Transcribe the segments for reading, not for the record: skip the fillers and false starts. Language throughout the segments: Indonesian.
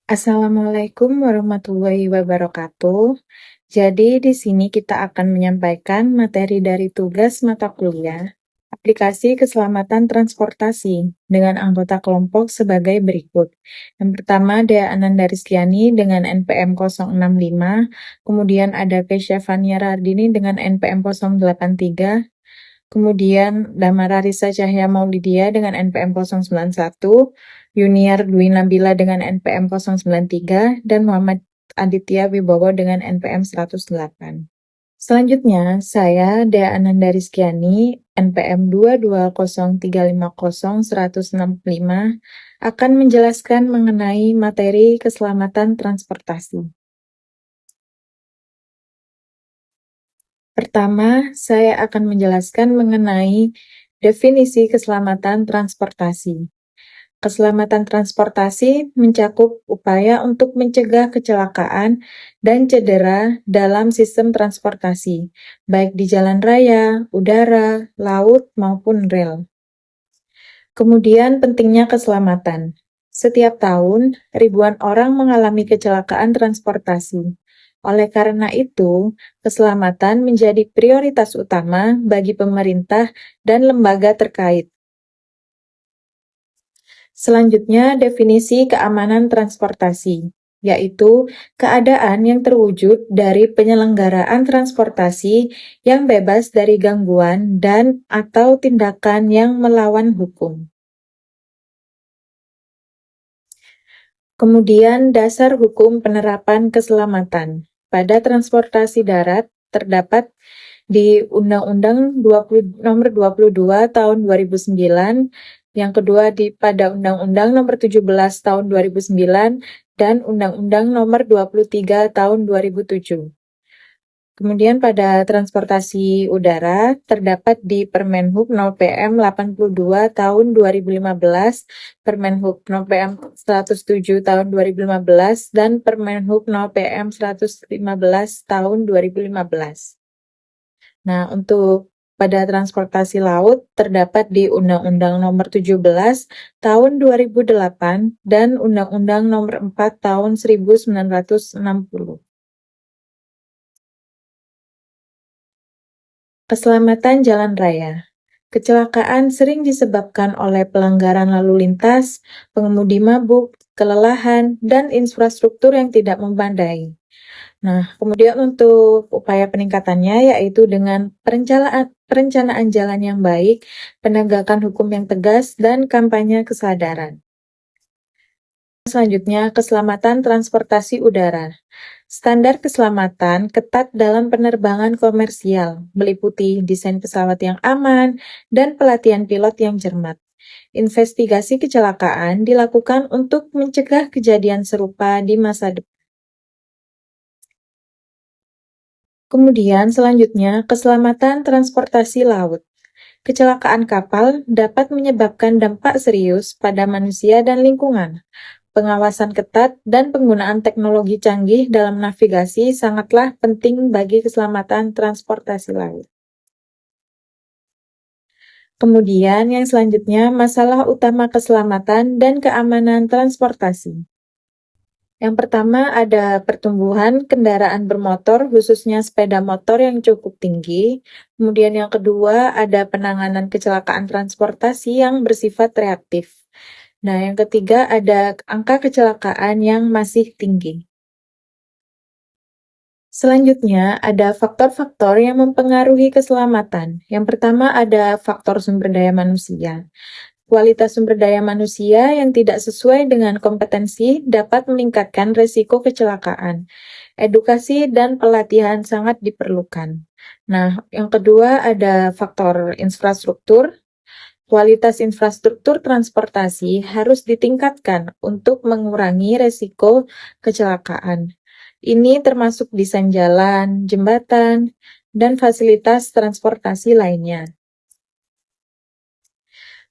Assalamualaikum warahmatullahi wabarakatuh. Jadi di sini kita akan menyampaikan materi dari tugas mata kuliah aplikasi keselamatan transportasi dengan anggota kelompok sebagai berikut. Yang pertama Dea Ananda Rizkyani dengan NPM 065, kemudian ada Kesha Fania Rardini dengan NPM 083, kemudian Damara Risa Cahya Maulidia dengan NPM 091, Yuniar Dwi Nabila dengan NPM 093, dan Muhammad Aditya Wibowo dengan NPM 108. Selanjutnya, saya Dea Ananda Rizkyani, NPM 220350165, akan menjelaskan mengenai materi keselamatan transportasi. Pertama, saya akan menjelaskan mengenai definisi keselamatan transportasi. Keselamatan transportasi mencakup upaya untuk mencegah kecelakaan dan cedera dalam sistem transportasi, baik di jalan raya, udara, laut, maupun rel. Kemudian pentingnya keselamatan. Setiap tahun, ribuan orang mengalami kecelakaan transportasi. Oleh karena itu, keselamatan menjadi prioritas utama bagi pemerintah dan lembaga terkait. Selanjutnya, definisi keamanan transportasi, yaitu keadaan yang terwujud dari penyelenggaraan transportasi yang bebas dari gangguan dan atau tindakan yang melawan hukum. Kemudian, dasar hukum penerapan keselamatan. Pada transportasi darat, terdapat di Undang-Undang Nomor 22 Tahun 2009, yang kedua pada Undang-Undang Nomor 17 Tahun 2009, dan Undang-Undang Nomor 23 Tahun 2007. Kemudian pada transportasi udara terdapat di Permenhub 0 PM 82 tahun 2015, Permenhub 0 PM 107 tahun 2015, dan Permenhub 0 PM 115 tahun 2015. Nah, untuk pada transportasi laut terdapat di Undang-Undang Nomor 17 Tahun 2008 dan Undang-Undang Nomor 4 Tahun 1960. Keselamatan jalan raya. Kecelakaan sering disebabkan oleh pelanggaran lalu lintas, pengemudi mabuk, kelelahan, dan infrastruktur yang tidak memadai. Nah, kemudian untuk upaya peningkatannya yaitu dengan perencanaan jalan yang baik, penegakan hukum yang tegas, dan kampanye kesadaran. Selanjutnya, keselamatan transportasi udara. Standar keselamatan ketat dalam penerbangan komersial, meliputi desain pesawat yang aman dan pelatihan pilot yang cermat. Investigasi kecelakaan dilakukan untuk mencegah kejadian serupa di masa depan. Kemudian selanjutnya, keselamatan transportasi laut. Kecelakaan kapal dapat menyebabkan dampak serius pada manusia dan lingkungan. Pengawasan ketat dan penggunaan teknologi canggih dalam navigasi sangatlah penting bagi keselamatan transportasi laut. Kemudian yang selanjutnya, masalah utama keselamatan dan keamanan transportasi. Yang pertama ada pertumbuhan kendaraan bermotor, khususnya sepeda motor yang cukup tinggi. Kemudian yang kedua ada penanganan kecelakaan transportasi yang bersifat reaktif. Nah, yang ketiga ada angka kecelakaan yang masih tinggi. Selanjutnya, ada faktor-faktor yang mempengaruhi keselamatan. Yang pertama ada faktor sumber daya manusia. Kualitas sumber daya manusia yang tidak sesuai dengan kompetensi dapat meningkatkan risiko kecelakaan. Edukasi dan pelatihan sangat diperlukan. Nah, yang kedua ada faktor infrastruktur. Kualitas infrastruktur transportasi harus ditingkatkan untuk mengurangi risiko kecelakaan. Ini termasuk desain jalan, jembatan, dan fasilitas transportasi lainnya.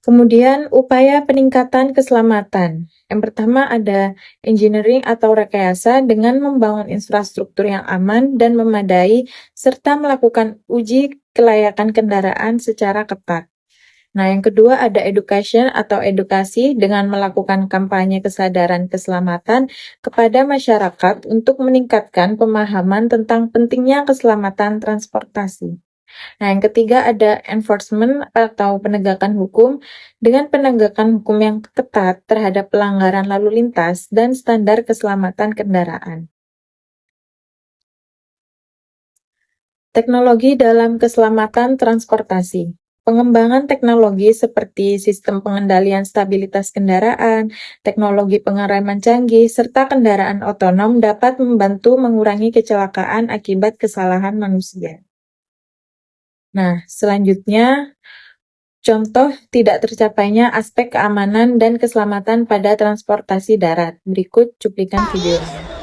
Kemudian upaya peningkatan keselamatan. Yang pertama ada engineering atau rekayasa dengan membangun infrastruktur yang aman dan memadai serta melakukan uji kelayakan kendaraan secara ketat. Nah, yang kedua ada education atau edukasi dengan melakukan kampanye kesadaran keselamatan kepada masyarakat untuk meningkatkan pemahaman tentang pentingnya keselamatan transportasi. Nah, yang ketiga ada enforcement atau penegakan hukum dengan penegakan hukum yang ketat terhadap pelanggaran lalu lintas dan standar keselamatan kendaraan. Teknologi dalam keselamatan transportasi. Pengembangan teknologi seperti sistem pengendalian stabilitas kendaraan, teknologi pengereman canggih, serta kendaraan otonom dapat membantu mengurangi kecelakaan akibat kesalahan manusia. Nah, selanjutnya, contoh tidak tercapainya aspek keamanan dan keselamatan pada transportasi darat. Berikut cuplikan videonya.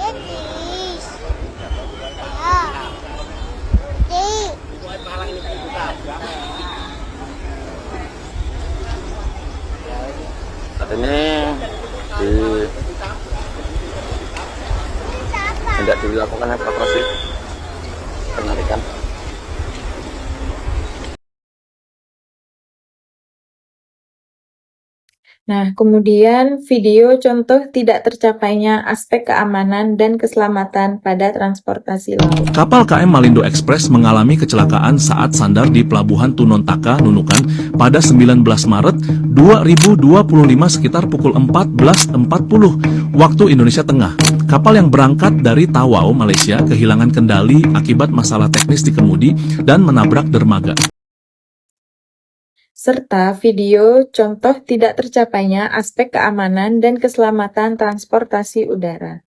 Saat ini tidak dilakukan evakuasi penarikan. Nah, kemudian video contoh tidak tercapainya aspek keamanan dan keselamatan pada transportasi laut. Kapal KM Malindo Express mengalami kecelakaan saat sandar di Pelabuhan Tunontaka, Nunukan pada 19 Maret 2025 sekitar pukul 14.40 waktu Indonesia Tengah. Kapal yang berangkat dari Tawau, Malaysia kehilangan kendali akibat masalah teknis di kemudi dan menabrak dermaga. Serta video contoh tidak tercapainya aspek keamanan dan keselamatan transportasi udara.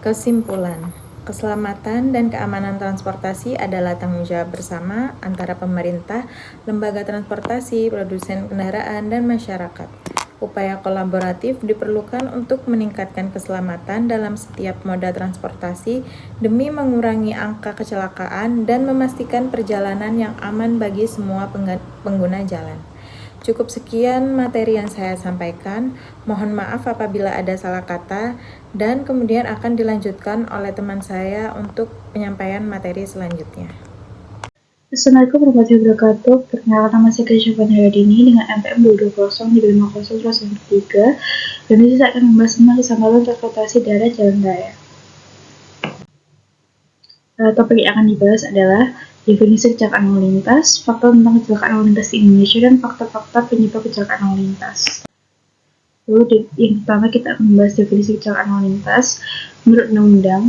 Kesimpulan, keselamatan dan keamanan transportasi adalah tanggung jawab bersama antara pemerintah, lembaga transportasi, produsen kendaraan, dan masyarakat. Upaya kolaboratif diperlukan untuk meningkatkan keselamatan dalam setiap moda transportasi demi mengurangi angka kecelakaan dan memastikan perjalanan yang aman bagi semua pengguna jalan. Cukup sekian materi yang saya sampaikan. Mohon maaf apabila ada salah kata, dan kemudian akan dilanjutkan oleh teman saya untuk penyampaian materi selanjutnya. Assalamualaikum warahmatullahi wabarakatuh. Perkenalkan nama saya Kesyafan Hayadini dengan NPM 220-5003. Dan ini saya akan membahas tentang keselamatan transportasi darat jalan raya. Topik yang akan dibahas adalah definisi kecelakaan lalu lintas, fakta tentang kecelakaan lalu lintas di Indonesia, dan fakta-fakta penyebab kecelakaan lalu lintas. Lalu yang pertama kita akan membahas definisi kecelakaan lalu lintas. Menurut Undang-Undang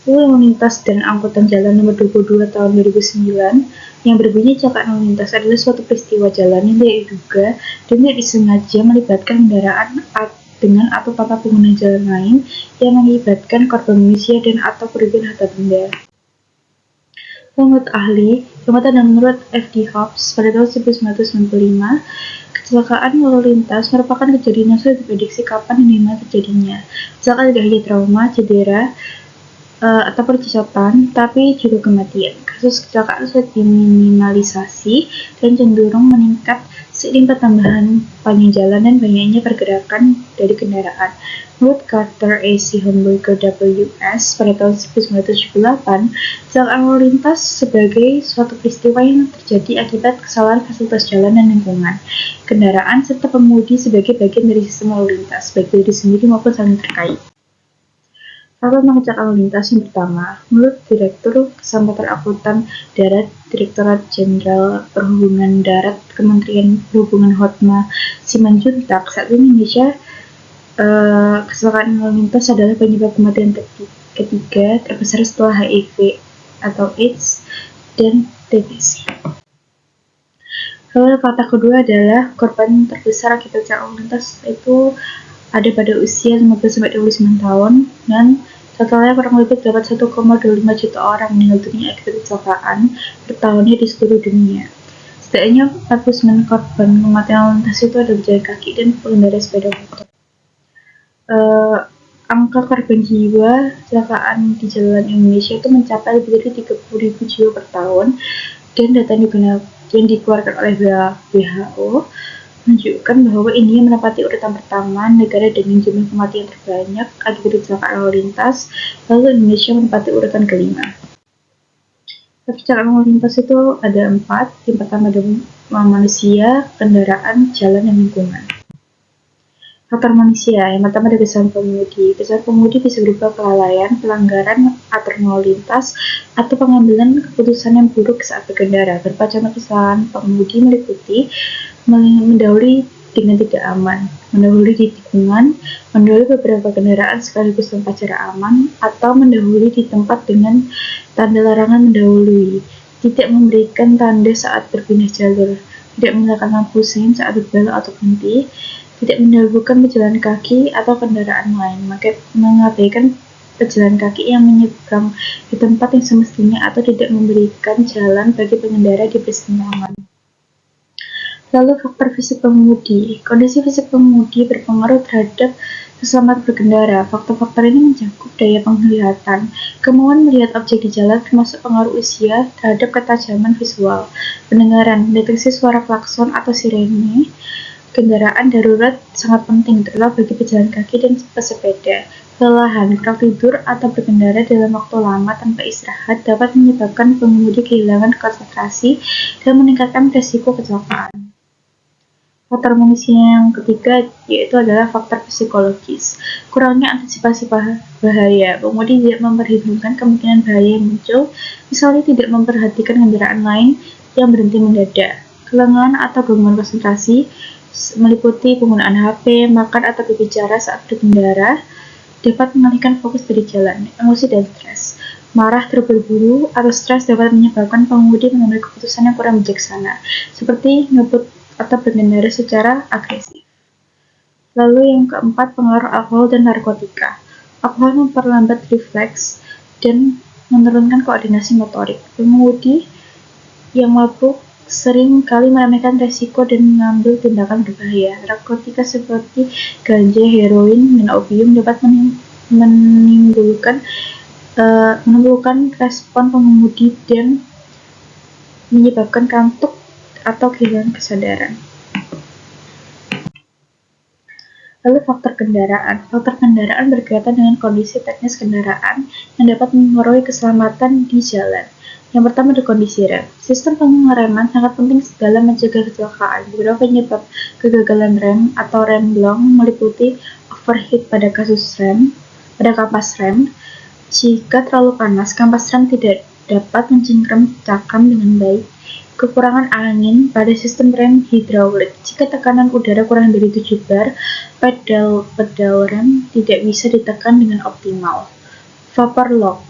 Lalu Lintas dan Angkutan Jalan Nomor 22 Tahun 2009 yang berbunyi kecelakaan lalu lintas adalah suatu peristiwa jalan yang tidak diduga dan tidak disengaja melibatkan kendaraan dengan atau tanpa pengguna jalan lain yang mengakibatkan korban manusia dan atau kerugian harta benda. Menurut ahli, dan menurut F.D. Hobbs pada tahun 1995, kecelakaan lalu lintas merupakan kejadian yang sulit diprediksi kapan dan di mana terjadinya. Kecelakaan tidak hanya trauma, cedera, atau percecatan, tapi juga kematian. Kasus kecelakaan sulit diminimalisasi dan cenderung meningkat seiring pertambahan panjang jalan dan banyaknya pergerakan dari kendaraan. Menurut Carter A. C. Homburger W.S. pada tahun 1978, kecelakaan lalu lintas sebagai suatu peristiwa yang terjadi akibat kesalahan fasilitas jalan dan lingkungan, kendaraan, serta pengemudi sebagai bagian dari sistem lalu lintas, baik diri sendiri maupun saling terkait. Fakta tentang kecelakaan lalu lintas yang pertama, menurut Direktur Keselamatan Angkutan Darat Direktorat Jenderal Perhubungan Darat Kementerian Perhubungan Hotma Simanjuntak, saat ini Indonesia kecelakaan lalu lintas adalah penyebab kematian ketiga terbesar setelah HIV atau AIDS dan TBC. Lalu fakta kedua adalah korban terbesar akibat kecelakaan lalu lintas itu ada pada usia 15-29 tahun dan totalnya kurang lebih terdapat 1,25 juta orang meninggal dunia akibat kecelakaan per tahunnya di seluruh dunia. Setidaknya 49 korban kematian lalu lintas itu ada berjalan kaki dan pengendara sepeda motor. Angka korban jiwa kecelakaan di jalan Indonesia itu mencapai lebih dari 30.000 jiwa per tahun, Dan data yang dikeluarkan oleh WHO menunjukkan bahwa India menempati urutan pertama negara dengan jumlah kematian terbanyak akibat kecelakaan lalu lintas, lalu Indonesia menempati urutan kelima. Kecelakaan lalu lintas itu ada 4. Yang pertama ada manusia, kendaraan, jalan, dan lingkungan. Faktor manusia, yang pertama ada kesalahan pengemudi. Kesalahan pengemudi bisa berupa kelalaian, pelanggaran aturan lalu lintas, atau pengambilan keputusan yang buruk saat berkendara. Beberapa contoh kesalahan pengemudi meliputi mendahului dengan tidak aman, mendahului di tikungan, mendahului beberapa kendaraan sekaligus tanpa jarak aman, atau mendahului di tempat dengan tanda larangan mendahului, tidak memberikan tanda saat berpindah jalur, tidak menyalakan lampu sein saat berbelok atau berhenti, tidak mendahulukan pejalan kaki atau kendaraan lain, mengabaikan pejalan kaki yang menyeberang di tempat yang semestinya, atau tidak memberikan jalan bagi pengendara di persimpangan. Lalu faktor fisik pengemudi. Kondisi fisik pengemudi berpengaruh terhadap keselamatan berkendara. Faktor-faktor ini mencakup daya penglihatan, kemauan melihat objek di jalan, termasuk pengaruh usia terhadap ketajaman visual, pendengaran, deteksi suara klakson atau sirene, kendaraan darurat sangat penting, terutama bagi pejalan kaki dan pesepeda. Kelelahan, kurang tidur, atau berkendara dalam waktu lama tanpa istirahat dapat menyebabkan pengemudi kehilangan konsentrasi dan meningkatkan risiko kecelakaan. Faktor manusia yang ketiga yaitu adalah faktor psikologis. Kurangnya antisipasi bahaya. Pengemudi tidak memperhitungkan kemungkinan bahaya yang muncul, misalnya tidak memperhatikan kendaraan lain yang berhenti mendadak. Kelelahan atau gangguan konsentrasi meliputi penggunaan HP, makan atau berbicara saat berkendara dapat mengalihkan fokus dari jalan. Emosi dan stres. Marah, terburu-buru, atau stres dapat menyebabkan pengemudi mengambil keputusan yang kurang bijaksana, seperti ngebut atau berkendara secara agresif. Lalu yang keempat, pengaruh alkohol dan narkotika. Alkohol memperlambat refleks dan menurunkan koordinasi motorik. Pengemudi yang mabuk sering kali meremehkan resiko dan mengambil tindakan berbahaya. Narkotika seperti ganja, heroin, dan opium dapat menimbulkan respon pengemudi dan menyebabkan kantuk atau kehilangan kesadaran. Lalu faktor kendaraan. Faktor kendaraan berkaitan dengan kondisi teknis kendaraan yang dapat mempengaruhi keselamatan di jalan. Yang pertama ada kondisi rem. Sistem pengereman sangat penting dalam mencegah kecelakaan. Beberapa penyebab kegagalan rem atau remblong meliputi overheat pada kapas rem. Jika terlalu panas, kampas rem tidak dapat mencengkram cakram dengan baik. Kekurangan angin pada sistem rem hidraulik. Jika tekanan udara kurang dari 7 bar, pedal rem tidak bisa ditekan dengan optimal. Vapor lock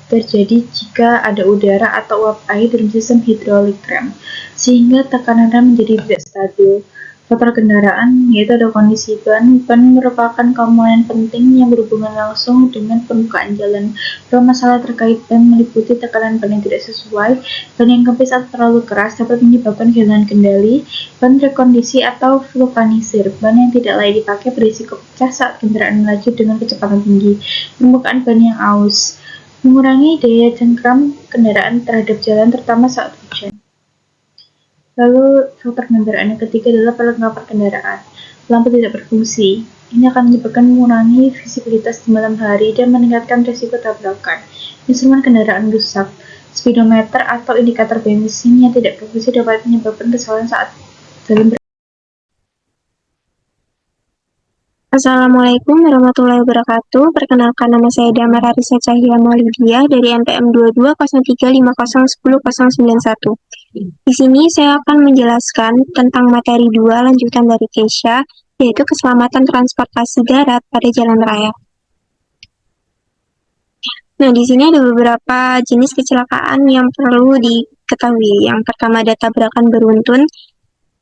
terjadi jika ada udara atau uap air dalam sistem hidraulik rem, sehingga tekanan rem menjadi tidak stabil. Faktor kendaraan yaitu ada kondisi ban. Ban merupakan komponen penting yang berhubungan langsung dengan permukaan jalan. Beberapa masalah terkait ban meliputi tekanan ban yang tidak sesuai, ban yang kempis atau terlalu keras dapat menyebabkan kehilangan kendali, ban terkondisi atau vulkanisir, ban yang tidak layak dipakai berisiko pecah saat kendaraan melaju dengan kecepatan tinggi, permukaan ban yang aus, mengurangi daya cengkram kendaraan terhadap jalan terutama saat hujan. Lalu faktor kendaraan yang ketiga adalah perlengkapan kendaraan. Lampu tidak berfungsi. Ini akan menyebabkan mengurangi visibilitas di malam hari dan meningkatkan risiko tabrakan. Instrumen kendaraan rusak. Speedometer atau indikator bensin yang tidak berfungsi dapat menyebabkan kesalahan saat dalam Assalamualaikum warahmatullahi wabarakatuh. Perkenalkan, nama saya Damar Arisa Cahya Maulidia dari NPM 220350101091. Di sini saya akan menjelaskan tentang materi 2 lanjutan dari Keisha, yaitu keselamatan transportasi darat pada jalan raya. Nah, di sini ada beberapa jenis kecelakaan yang perlu diketahui. Yang pertama ada tabrakan beruntun.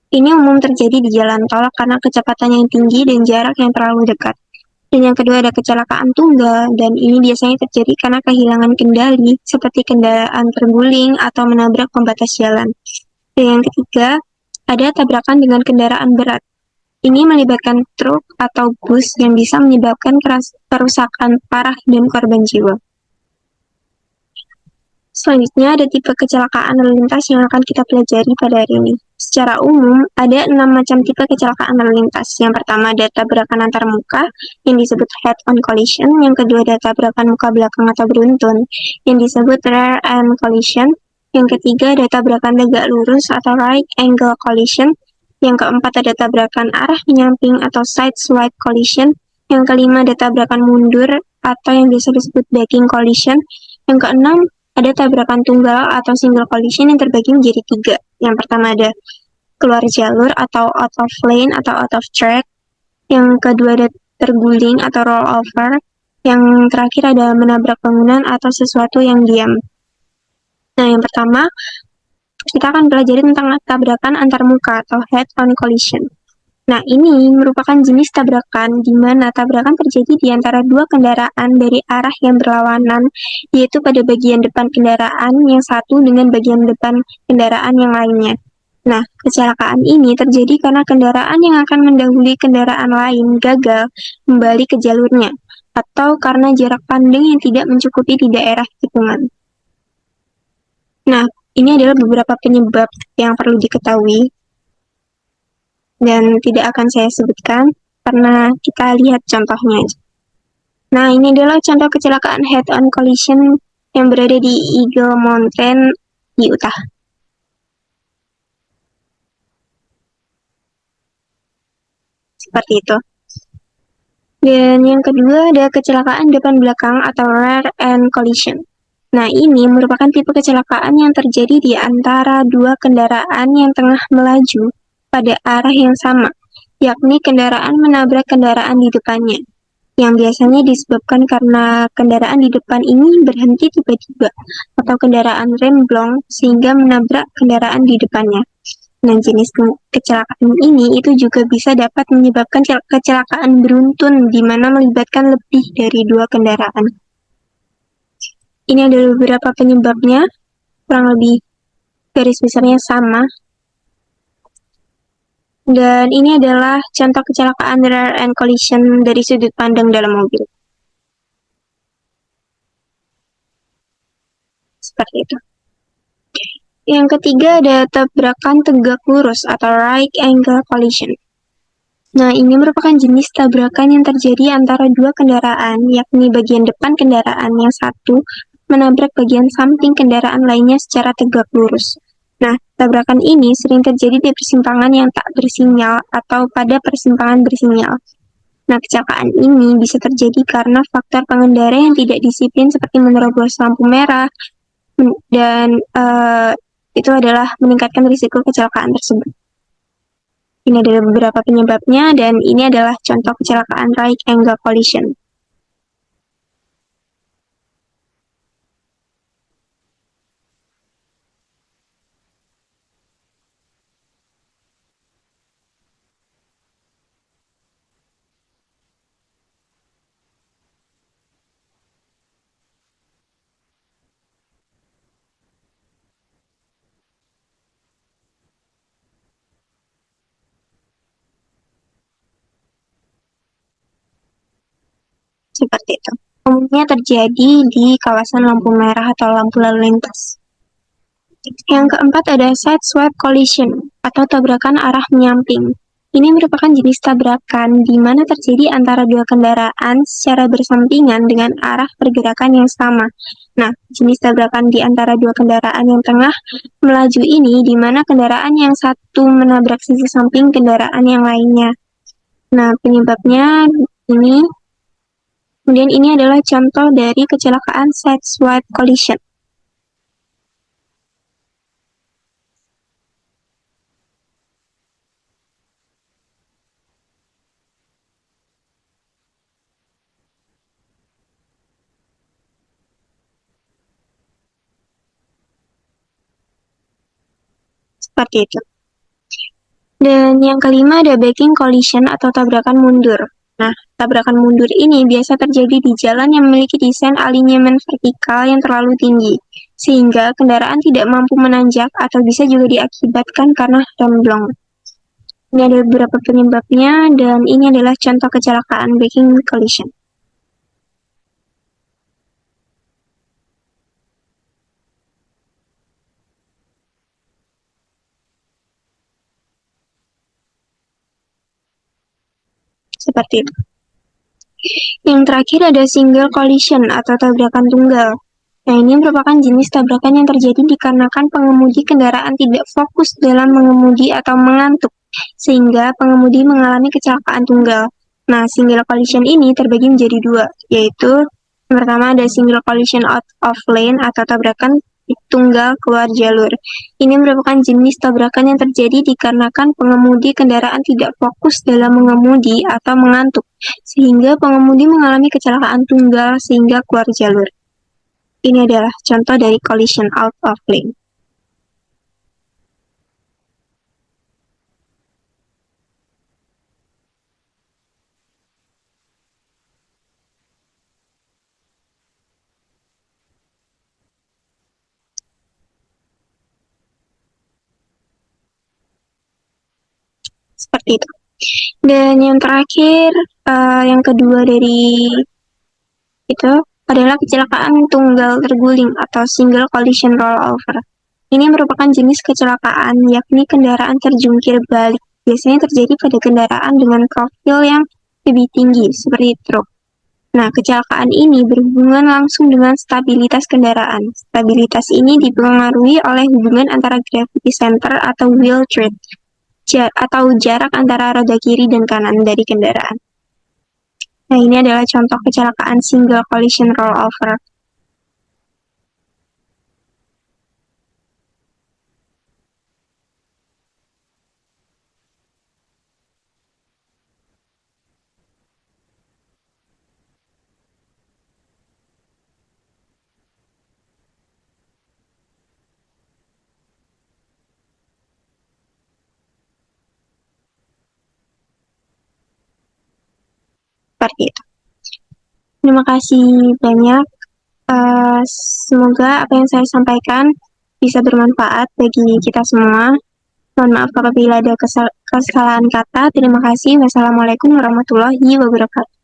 Ini umum terjadi di jalan tol karena kecepatan yang tinggi dan jarak yang terlalu dekat. Dan yang kedua ada kecelakaan tunggal, dan ini biasanya terjadi karena kehilangan kendali, seperti kendaraan terguling atau menabrak pembatas jalan. Dan yang ketiga, ada tabrakan dengan kendaraan berat. Ini melibatkan truk atau bus yang bisa menyebabkan kerusakan parah dan korban jiwa. Selanjutnya ada tipe kecelakaan lalu lintas yang akan kita pelajari pada hari ini. Secara umum, ada 6 macam tipe kecelakaan lalu lintas. Yang pertama ada tabrakan antar muka, yang disebut head-on collision. Yang kedua ada tabrakan muka belakang atau beruntun, yang disebut rear-end collision. Yang ketiga ada tabrakan tegak lurus atau right angle collision. Yang keempat ada tabrakan arah menyamping atau side-swipe collision. Yang kelima ada tabrakan mundur atau yang biasa disebut backing collision. Yang keenam ada tabrakan tunggal atau single collision yang terbagi menjadi 3. Yang pertama ada keluar jalur atau out of lane atau out of track. Yang kedua ada terguling atau roll over. Yang terakhir ada menabrak bangunan atau sesuatu yang diam. Nah, yang pertama kita akan pelajari tentang tabrakan antar muka atau head-on collision. Nah, ini merupakan jenis tabrakan di mana tabrakan terjadi di antara dua kendaraan dari arah yang berlawanan, yaitu pada bagian depan kendaraan yang satu dengan bagian depan kendaraan yang lainnya. Nah, kecelakaan ini terjadi karena kendaraan yang akan mendahului kendaraan lain gagal kembali ke jalurnya, atau karena jarak pandang yang tidak mencukupi di daerah tikungan. Nah, ini adalah beberapa penyebab yang perlu diketahui dan tidak akan saya sebutkan karena kita lihat contohnya aja. Nah, ini adalah contoh kecelakaan head-on collision yang berada di Eagle Mountain di Utah. Seperti itu. Dan yang kedua ada kecelakaan depan belakang atau rear-end collision. Nah, ini merupakan tipe kecelakaan yang terjadi di antara dua kendaraan yang tengah melaju pada arah yang sama, yakni kendaraan menabrak kendaraan di depannya, yang biasanya disebabkan karena kendaraan di depan ini berhenti tiba-tiba atau kendaraan remblong sehingga menabrak kendaraan di depannya. Nah, jenis kecelakaan ini itu juga bisa dapat menyebabkan kecelakaan beruntun di mana melibatkan lebih dari dua kendaraan. Ini adalah beberapa penyebabnya, kurang lebih garis besarnya sama. Dan ini adalah contoh kecelakaan rear-end collision dari sudut pandang dalam mobil. Seperti itu. Yang ketiga ada tabrakan tegak lurus atau right angle collision. Nah, ini merupakan jenis tabrakan yang terjadi antara dua kendaraan, yakni bagian depan kendaraan yang satu menabrak bagian samping kendaraan lainnya secara tegak lurus. Nah, tabrakan ini sering terjadi di persimpangan yang tak bersinyal atau pada persimpangan bersinyal. Nah, kecelakaan ini bisa terjadi karena faktor pengendara yang tidak disiplin seperti menerobos lampu merah, dan itu adalah meningkatkan risiko kecelakaan tersebut. Ini adalah beberapa penyebabnya, dan ini adalah contoh kecelakaan right angle collision. Seperti itu. Umumnya terjadi di kawasan lampu merah atau lampu lalu lintas. Yang keempat ada side swipe collision atau tabrakan arah menyamping. Ini merupakan jenis tabrakan di mana terjadi antara dua kendaraan secara bersampingan dengan arah pergerakan yang sama. Nah, jenis tabrakan di antara dua kendaraan yang tengah melaju ini di mana kendaraan yang satu menabrak sisi samping kendaraan yang lainnya. Nah, penyebabnya ini. Kemudian ini adalah contoh dari kecelakaan side swipe collision. Seperti itu. Dan yang kelima ada backing collision atau tabrakan mundur. Nah, tabrakan mundur ini biasa terjadi di jalan yang memiliki desain alinyemen vertikal yang terlalu tinggi, sehingga kendaraan tidak mampu menanjak atau bisa juga diakibatkan karena remblong. Ini ada beberapa penyebabnya, dan ini adalah contoh kecelakaan backing collision. seperti itu. Yang terakhir ada single collision atau tabrakan tunggal. Nah, ini merupakan jenis tabrakan yang terjadi dikarenakan pengemudi kendaraan tidak fokus dalam mengemudi atau mengantuk, sehingga pengemudi mengalami kecelakaan tunggal. Nah, single collision ini terbagi menjadi dua, yaitu yang pertama ada single collision out of lane atau tabrakan tunggal keluar jalur. Ini merupakan jenis tabrakan yang terjadi dikarenakan pengemudi kendaraan tidak fokus dalam mengemudi atau mengantuk, sehingga pengemudi mengalami kecelakaan tunggal sehingga keluar jalur. Ini adalah contoh dari collision out of lane. Seperti itu. Dan yang terakhir, yang kedua dari itu adalah kecelakaan tunggal terguling atau single collision rollover. Ini merupakan jenis kecelakaan, yakni kendaraan terjungkir balik. Biasanya terjadi pada kendaraan dengan profil yang lebih tinggi, seperti truk. Nah, kecelakaan ini berhubungan langsung dengan stabilitas kendaraan. Stabilitas ini dipengaruhi oleh hubungan antara gravity center atau wheel tilt, atau jarak antara roda kiri dan kanan dari kendaraan. Nah, ini adalah contoh kecelakaan single collision rollover. Seperti itu. Terima kasih banyak. Semoga apa yang saya sampaikan bisa bermanfaat bagi kita semua. Mohon maaf apabila ada kesalahan kata. Terima kasih. Wassalamualaikum warahmatullahi wabarakatuh.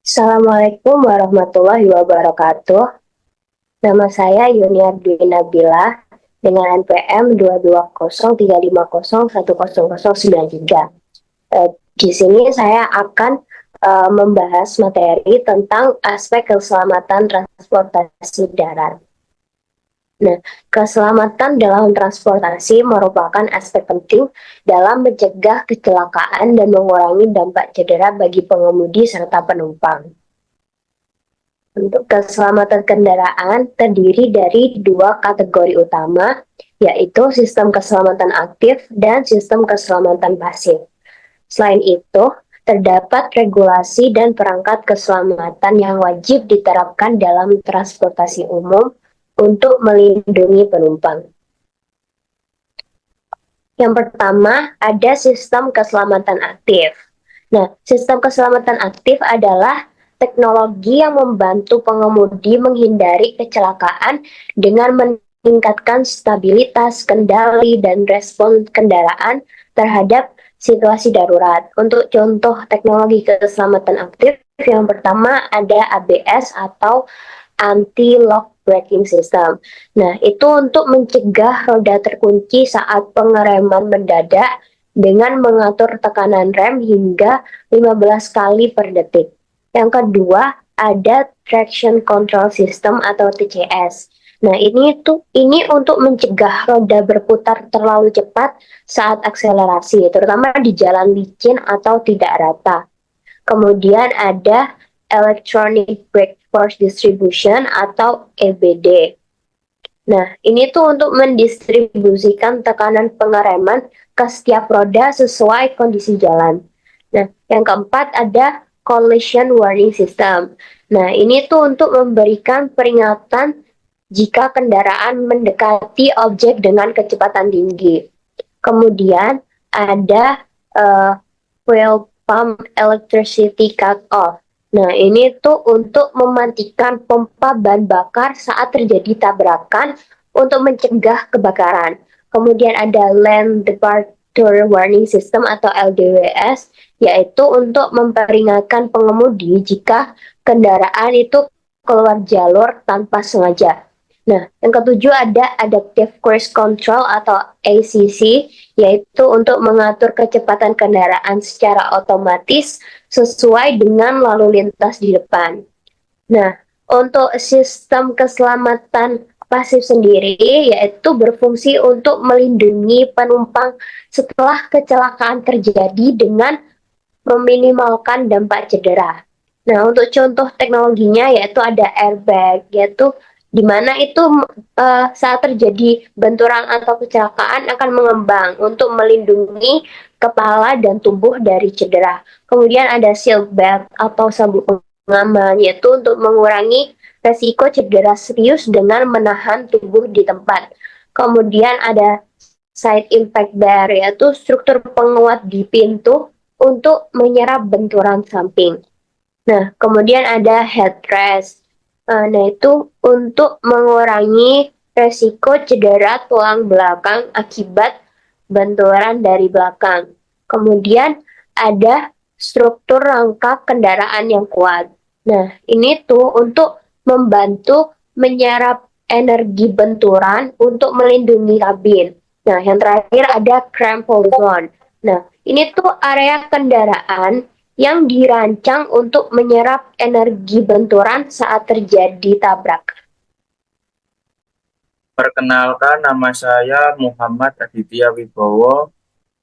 Assalamualaikum warahmatullahi wabarakatuh. Nama saya Yunia Dwi Nabila dengan NPM 22035010093. Di sini saya akan membahas materi tentang aspek keselamatan transportasi darat. Nah, keselamatan dalam transportasi merupakan aspek penting dalam mencegah kecelakaan dan mengurangi dampak cedera bagi pengemudi serta penumpang. Untuk keselamatan kendaraan terdiri dari dua kategori utama, yaitu sistem keselamatan aktif dan sistem keselamatan pasif. Selain itu, terdapat regulasi dan perangkat keselamatan yang wajib diterapkan dalam transportasi umum untuk melindungi penumpang. Yang pertama, ada sistem keselamatan aktif. Nah, sistem keselamatan aktif adalah teknologi yang membantu pengemudi menghindari kecelakaan dengan meningkatkan stabilitas, kendali, dan respon kendaraan terhadap situasi darurat. Untuk contoh teknologi keselamatan aktif, yang pertama ada ABS atau Anti-Lock Braking System. Nah, itu untuk mencegah roda terkunci saat pengereman mendadak dengan mengatur tekanan rem hingga 15 kali per detik. Yang kedua, ada Traction Control System atau TCS. Nah, ini untuk mencegah roda berputar terlalu cepat saat akselerasi, terutama di jalan licin atau tidak rata. Kemudian ada Electronic Brake Force Distribution atau EBD. Nah, ini tuh untuk mendistribusikan tekanan pengereman ke setiap roda sesuai kondisi jalan. Nah, yang keempat ada Collision Warning System. Nah, ini tuh untuk memberikan peringatan jika kendaraan mendekati objek dengan kecepatan tinggi. Kemudian ada Fuel Pump Electricity Cut Off. Nah, ini tuh untuk mematikan pompa bahan bakar saat terjadi tabrakan untuk mencegah kebakaran. Kemudian ada Lane Departure Warning System atau LDWS, yaitu untuk memperingatkan pengemudi jika kendaraan itu keluar jalur tanpa sengaja. Nah, yang ketujuh ada Adaptive Cruise Control atau ACC, yaitu untuk mengatur kecepatan kendaraan secara otomatis sesuai dengan lalu lintas di depan. Nah, untuk sistem keselamatan pasif sendiri, yaitu berfungsi untuk melindungi penumpang setelah kecelakaan terjadi dengan meminimalkan dampak cedera. Nah, untuk contoh teknologinya yaitu ada airbag, yaitu di mana itu saat terjadi benturan atau kecelakaan akan mengembang untuk melindungi kepala dan tubuh dari cedera. Kemudian ada seat belt atau sabuk pengaman, yaitu untuk mengurangi resiko cedera serius dengan menahan tubuh di tempat. Kemudian ada side impact bar, yaitu struktur penguat di pintu untuk menyerap benturan samping. Nah, kemudian ada headrest. Nah, itu untuk mengurangi resiko cedera tulang belakang akibat benturan dari belakang. Kemudian ada struktur rangka kendaraan yang kuat. Nah, ini tuh untuk membantu menyerap energi benturan untuk melindungi kabin. Nah, yang terakhir ada crumple zone. Nah, ini tuh area kendaraan yang dirancang untuk menyerap energi benturan saat terjadi tabrak. Perkenalkan, nama saya Muhammad Aditya Wibowo,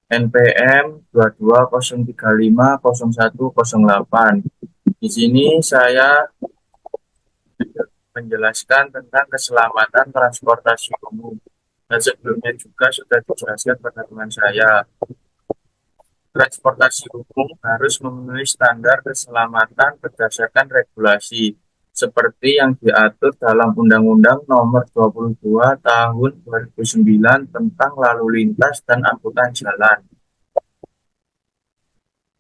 NPM 2203500108. Di sini saya menjelaskan tentang keselamatan transportasi umum. Dan sebelumnya juga sudah dijelaskan pada teman saya. Transportasi umum harus memenuhi standar keselamatan berdasarkan regulasi, seperti yang diatur dalam Undang-Undang Nomor 22 Tahun 2009 tentang Lalu Lintas dan Angkutan Jalan.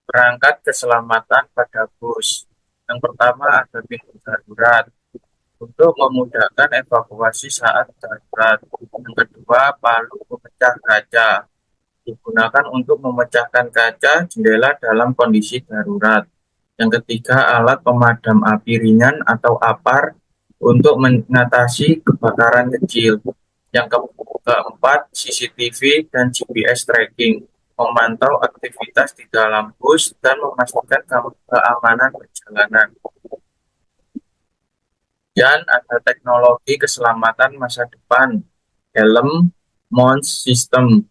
Perangkat keselamatan pada bus. Yang pertama ada pintu darurat untuk memudahkan evakuasi saat darurat. Yang kedua, palu pemecah kaca digunakan untuk memecahkan kaca jendela dalam kondisi darurat. Yang ketiga, alat pemadam api ringan atau APAR untuk mengatasi kebakaran kecil. Yang keempat, CCTV dan GPS tracking, memantau aktivitas di dalam bus dan memastikan keamanan perjalanan. Dan ada teknologi keselamatan masa depan, helm mount system,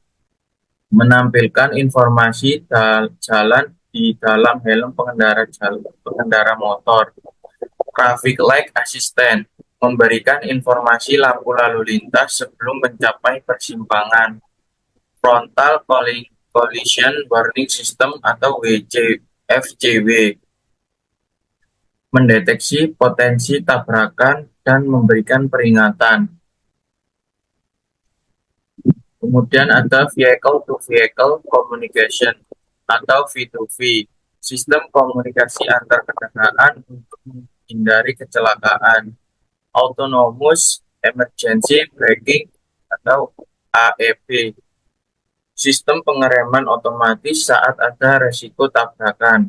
menampilkan informasi jalan di dalam helm pengendara motor. Traffic light assistant, memberikan informasi lampu lalu lintas sebelum mencapai persimpangan. Frontal collision warning system atau FCW, mendeteksi potensi tabrakan dan memberikan peringatan. Kemudian ada vehicle-to-vehicle communication atau V2V, sistem komunikasi antar kendaraan untuk menghindari kecelakaan. Autonomous Emergency Braking atau AEB, sistem pengereman otomatis saat ada resiko tabrakan.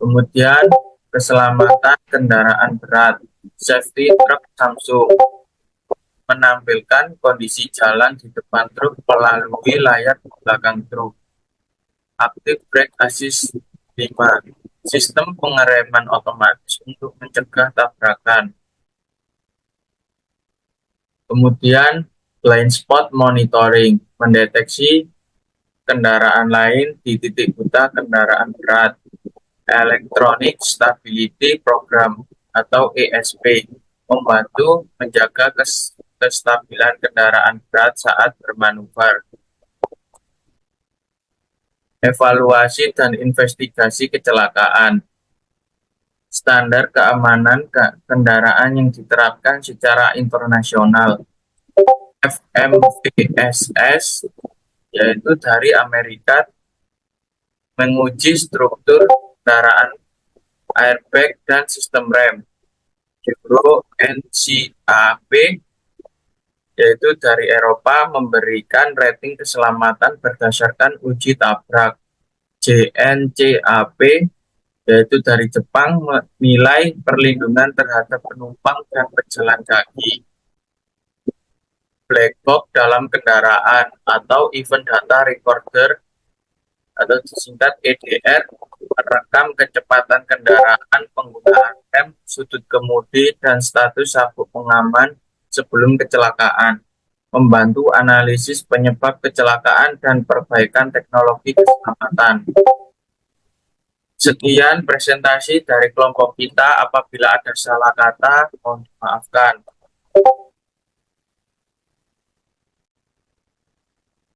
Kemudian keselamatan kendaraan berat, safety truck Samsung, menampilkan kondisi jalan di depan truk melalui layar belakang truk. Active Brake Assist 5, sistem pengereman otomatis untuk mencegah tabrakan. Kemudian blind spot monitoring, mendeteksi kendaraan lain di titik buta kendaraan berat. Electronic Stability Program atau ESP, membantu menjaga kestabilan kendaraan berat saat bermanuver. Evaluasi dan investigasi kecelakaan. Standar keamanan kendaraan yang diterapkan secara internasional. FMVSS, yaitu dari Amerika, menguji struktur kendaraan, airbag, dan sistem rem. Euro NCAP, yaitu dari Eropa, memberikan rating keselamatan berdasarkan uji tabrak. JNCAP yaitu dari Jepang, menilai perlindungan terhadap penumpang dan pejalan kaki. Black box dalam kendaraan atau event data recorder atau disingkat EDR merekam kecepatan kendaraan, penggunaan rem, sudut kemudi, dan status sabuk pengaman sebelum kecelakaan, membantu analisis penyebab kecelakaan dan perbaikan teknologi keselamatan. Sekian presentasi dari kelompok kita. Apabila ada salah kata, mohon dimaafkan.